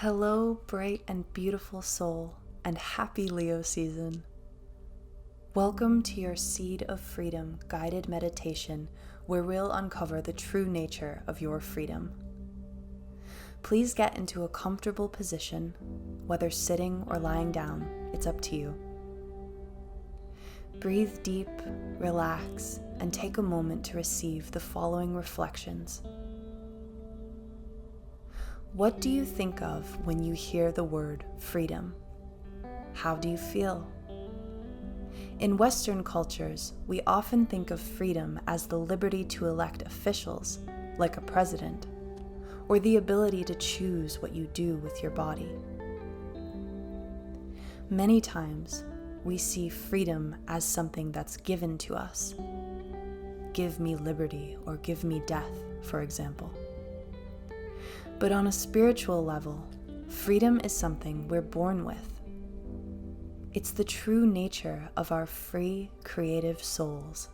Hello, bright and beautiful soul, and happy Leo season. Welcome to your Seed of Freedom guided meditation, where we'll uncover the true nature of your freedom. Please get into a comfortable position, whether sitting or lying down, it's up to you. Breathe deep, relax, and take a moment to receive the following reflections. What do you think of when you hear the word freedom? How do you feel? In Western cultures, we often think of freedom as the liberty to elect officials, like a president, or the ability to choose what you do with your body. Many times, we see freedom as something that's given to us. Give me liberty or give me death, for example. But on a spiritual level, freedom is something we're born with. It's the true nature of our free, creative souls.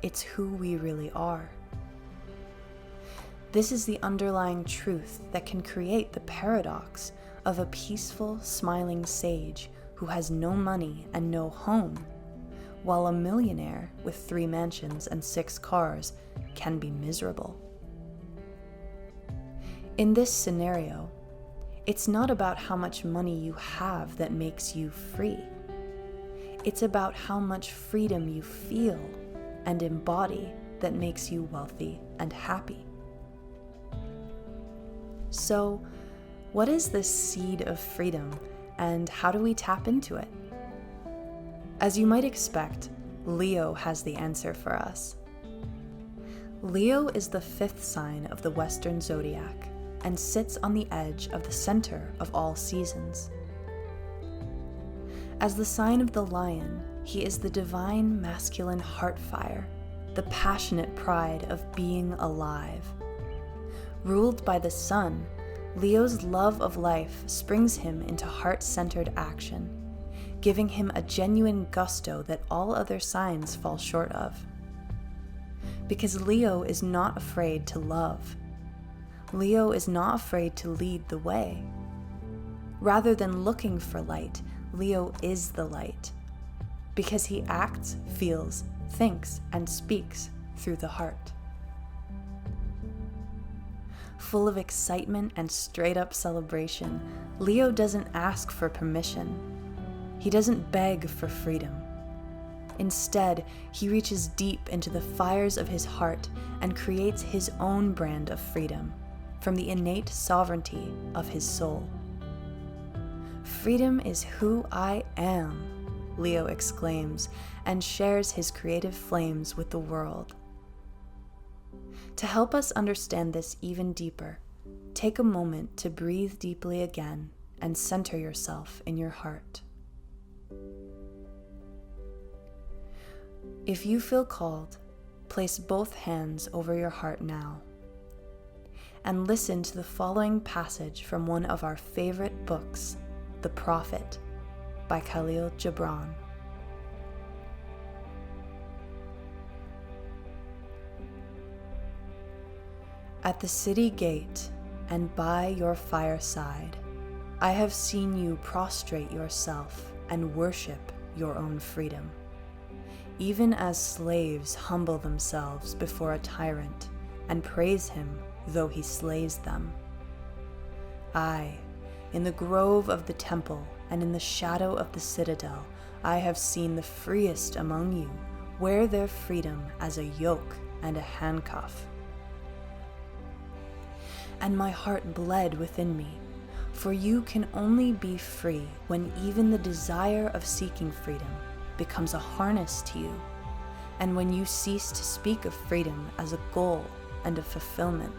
It's who we really are. This is the underlying truth that can create the paradox of a peaceful, smiling sage who has no money and no home, while a millionaire with 3 mansions and 6 cars can be miserable. In this scenario, it's not about how much money you have that makes you free. It's about how much freedom you feel and embody that makes you wealthy and happy. So, what is this seed of freedom, and how do we tap into it? As you might expect, Leo has the answer for us. Leo is the 5th sign of the Western zodiac and sits on the edge of the center of all seasons. As the sign of the lion, he is the divine masculine heart fire, the passionate pride of being alive. Ruled by the sun, Leo's love of life springs him into heart-centered action, giving him a genuine gusto that all other signs fall short of. Because Leo is not afraid to love. Leo is not afraid to lead the way. Rather than looking for light, Leo is the light, because he acts, feels, thinks, and speaks through the heart. Full of excitement and straight-up celebration, Leo doesn't ask for permission. He doesn't beg for freedom. Instead, he reaches deep into the fires of his heart and creates his own brand of freedom from the innate sovereignty of his soul. "Freedom is who I am," Leo exclaims, and shares his creative flames with the world. To help us understand this even deeper, take a moment to breathe deeply again and center yourself in your heart. If you feel called, place both hands over your heart now and listen to the following passage from one of our favorite books, The Prophet by Khalil Gibran. At the city gate and by your fireside, I have seen you prostrate yourself and worship your own freedom, even as slaves humble themselves before a tyrant and praise him though he slays them. I, in the grove of the temple and in the shadow of the citadel, I have seen the freest among you wear their freedom as a yoke and a handcuff. And my heart bled within me, for you can only be free when even the desire of seeking freedom becomes a harness to you, and when you cease to speak of freedom as a goal and a fulfillment.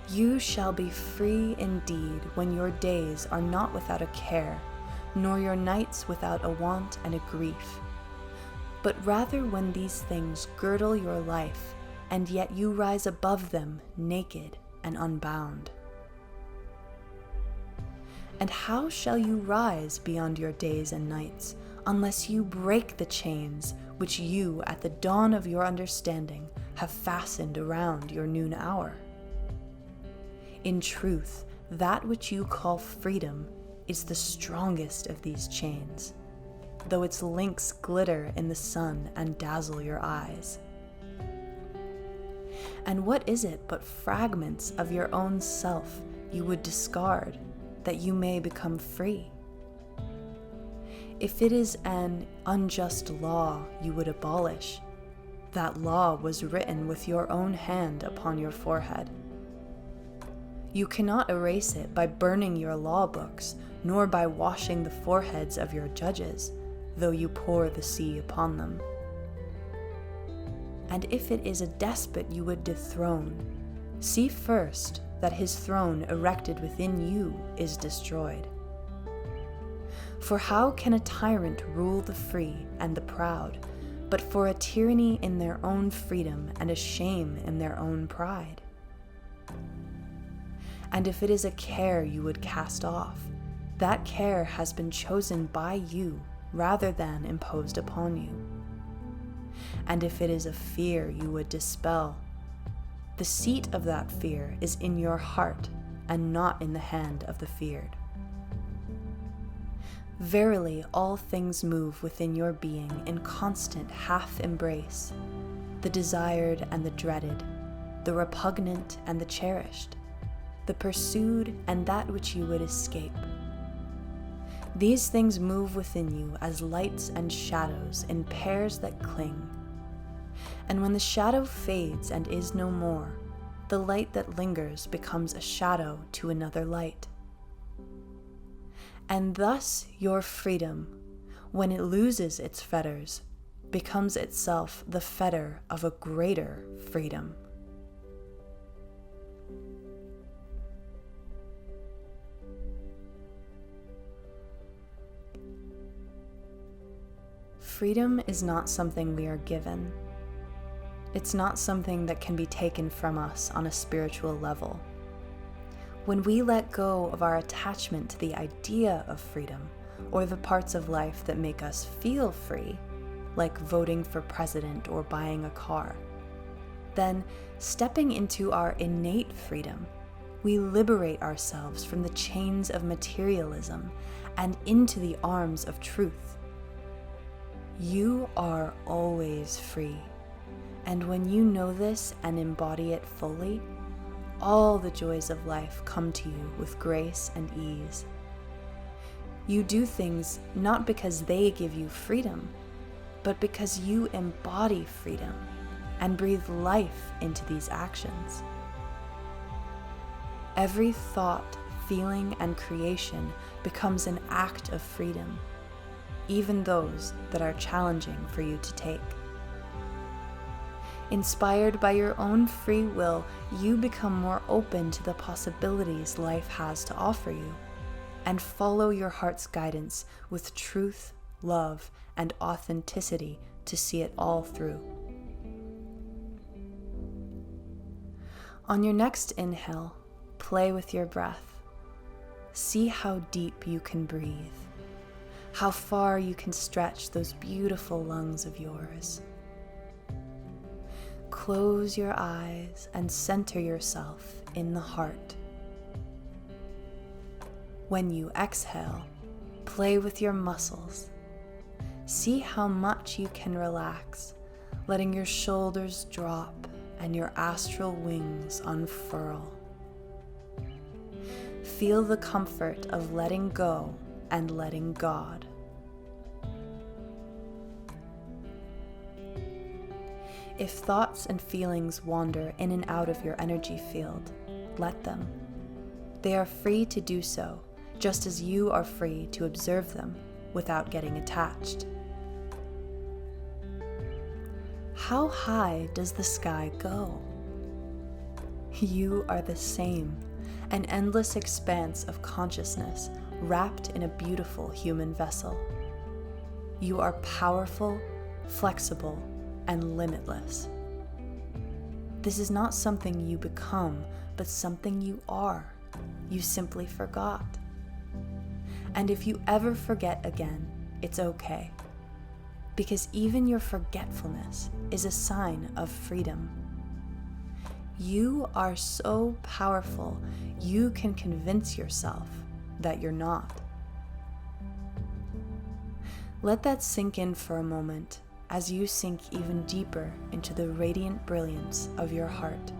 You shall be free indeed when your days are not without a care, nor your nights without a want and a grief, but rather when these things girdle your life, and yet you rise above them naked and unbound. And how shall you rise beyond your days and nights unless you break the chains which you, at the dawn of your understanding, have fastened around your noon hour? In truth, that which you call freedom is the strongest of these chains, though its links glitter in the sun and dazzle your eyes. And what is it but fragments of your own self you would discard that you may become free? If it is an unjust law you would abolish, that law was written with your own hand upon your forehead. You cannot erase it by burning your law books, nor by washing the foreheads of your judges, though you pour the sea upon them. And if it is a despot you would dethrone, see first that his throne erected within you is destroyed. For how can a tyrant rule the free and the proud, but for a tyranny in their own freedom and a shame in their own pride? And if it is a care you would cast off, that care has been chosen by you rather than imposed upon you. And if it is a fear you would dispel, the seat of that fear is in your heart and not in the hand of the feared. Verily, all things move within your being in constant half-embrace, the desired and the dreaded, the repugnant and the cherished, the pursued and that which you would escape. These things move within you as lights and shadows in pairs that cling. And when the shadow fades and is no more, the light that lingers becomes a shadow to another light. And thus your freedom, when it loses its fetters, becomes itself the fetter of a greater freedom. Freedom is not something we are given. It's not something that can be taken from us on a spiritual level. When we let go of our attachment to the idea of freedom, or the parts of life that make us feel free, like voting for president or buying a car, then stepping into our innate freedom, we liberate ourselves from the chains of materialism and into the arms of truth. You are always free, and when you know this and embody it fully, all the joys of life come to you with grace and ease. You do things not because they give you freedom, but because you embody freedom and breathe life into these actions. Every thought, feeling, and creation becomes an act of freedom, even those that are challenging for you to take. Inspired by your own free will, you become more open to the possibilities life has to offer you, and follow your heart's guidance with truth, love, and authenticity to see it all through. On your next inhale, play with your breath. See how deep you can breathe, how far you can stretch those beautiful lungs of yours. Close your eyes and center yourself in the heart. When you exhale, play with your muscles. See how much you can relax, letting your shoulders drop and your astral wings unfurl. Feel the comfort of letting go and letting God. If thoughts and feelings wander in and out of your energy field, let them. They are free to do so, just as you are free to observe them without getting attached. How high does the sky go? You are the same, an endless expanse of consciousness wrapped in a beautiful human vessel. You are powerful, flexible, and limitless. This is not something you become, but something you are. You simply forgot. And if you ever forget again, it's okay, because even your forgetfulness is a sign of freedom. You are so powerful, you can convince yourself that you're not. Let that sink in for a moment as you sink even deeper into the radiant brilliance of your heart.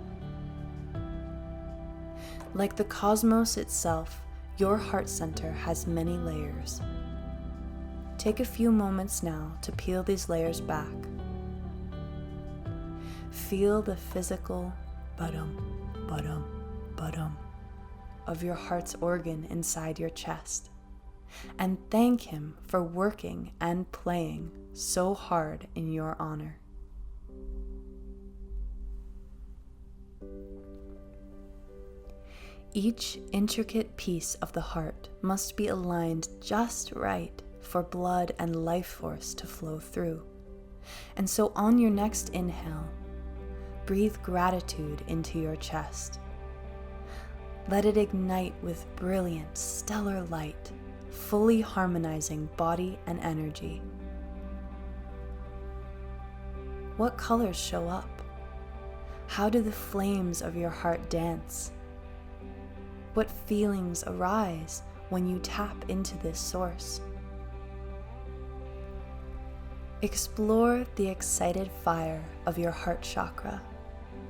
Like the cosmos itself, your heart center has many layers. Take a few moments now to peel these layers back. Feel the physical ba-dum, ba-dum, ba-dum of your heart's organ inside your chest, and thank him for working and playing so hard in your honor. Each intricate piece of the heart must be aligned just right for blood and life force to flow through. And so on your next inhale, breathe gratitude into your chest. Let it ignite with brilliant, stellar light, fully harmonizing body and energy. What colors show up? How do the flames of your heart dance? What feelings arise when you tap into this source? Explore the excited fire of your heart chakra,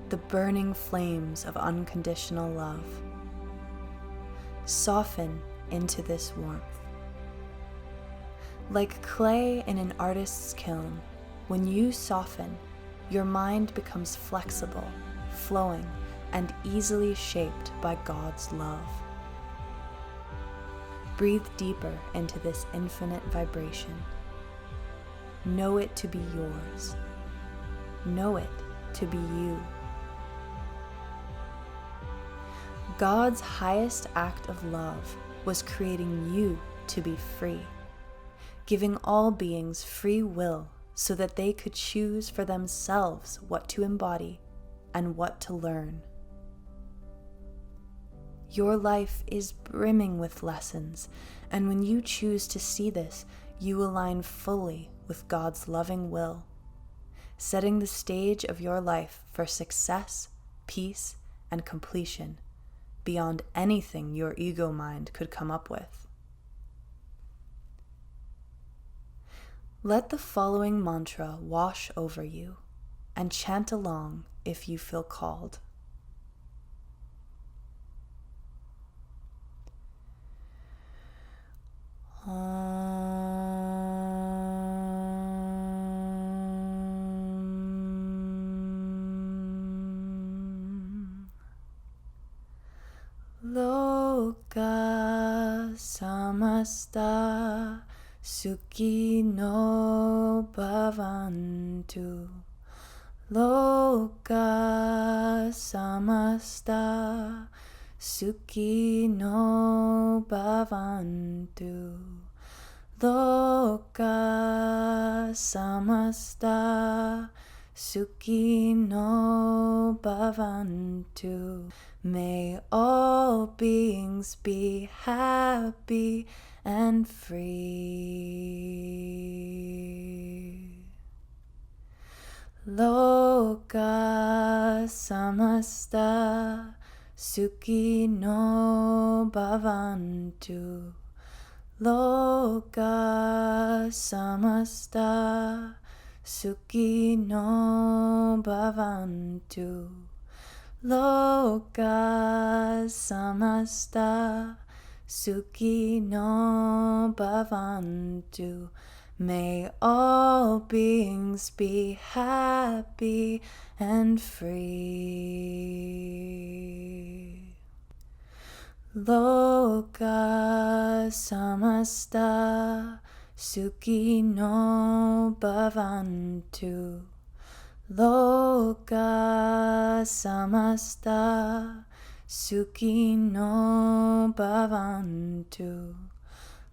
the burning flames of unconditional love. Soften into this warmth. Like clay in an artist's kiln, when you soften, your mind becomes flexible, flowing, and easily shaped by God's love. Breathe deeper into this infinite vibration. Know it to be yours. Know it to be you. God's highest act of love was creating you to be free, giving all beings free will so that they could choose for themselves what to embody and what to learn. Your life is brimming with lessons, and when you choose to see this, you align fully with God's loving will, setting the stage of your life for success, peace, and completion beyond anything your ego mind could come up with. Let the following mantra wash over you, and chant along if you feel called. Lokah Samastah Sukhino Bhavantu. Lokah Samastah Sukhino Bhavantu. Lokah Samastah Sukhino Bhavantu. May all beings be happy and free. Lokah Samastah Sukhino Bhavantu. Lokah Samastah Sukhino Bhavantu. Lokah Samastah Sukhino Bhavantu. May all beings be happy and free. Lokah Samastah Sukhino Bhavantu. Lokah Samastah Sukhino Bhavantu.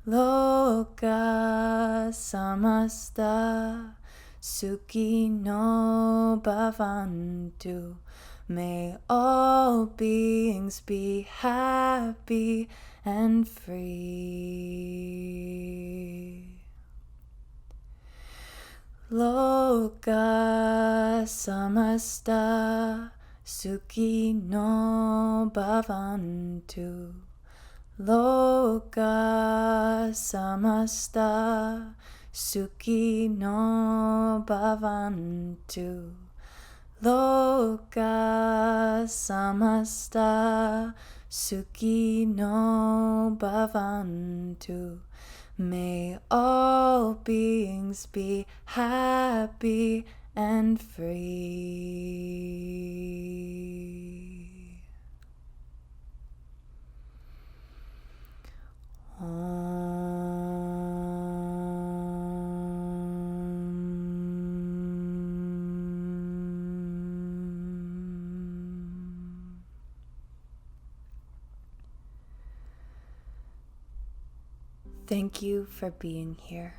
Lokah Samastah Sukhino Bhavantu. May all beings be happy and free. Lokah Samastah Sukhino Bhavantu. Lokah Samastah Sukhino Bhavantu. Lokah Samastah Sukhino Bhavantu. May all beings be happy and free. Thank you for being here.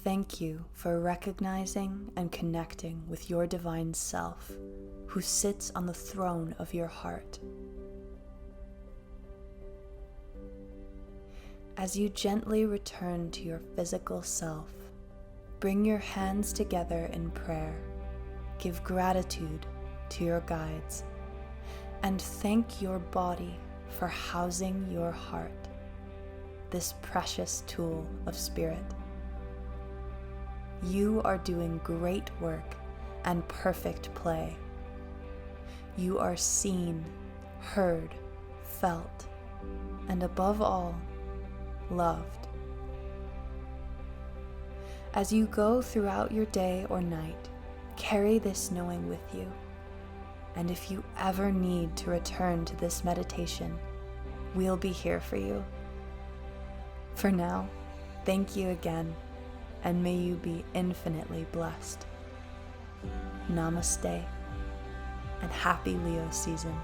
Thank you for recognizing and connecting with your divine self, who sits on the throne of your heart. As you gently return to your physical self, bring your hands together in prayer, give gratitude to your guides, and thank your body for housing your heart, this precious tool of spirit. You are doing great work and perfect play. You are seen, heard, felt, and above all, loved. As you go throughout your day or night, carry this knowing with you. And if you ever need to return to this meditation, we'll be here for you. For now, thank you again, and may you be infinitely blessed. Namaste, and happy Leo season.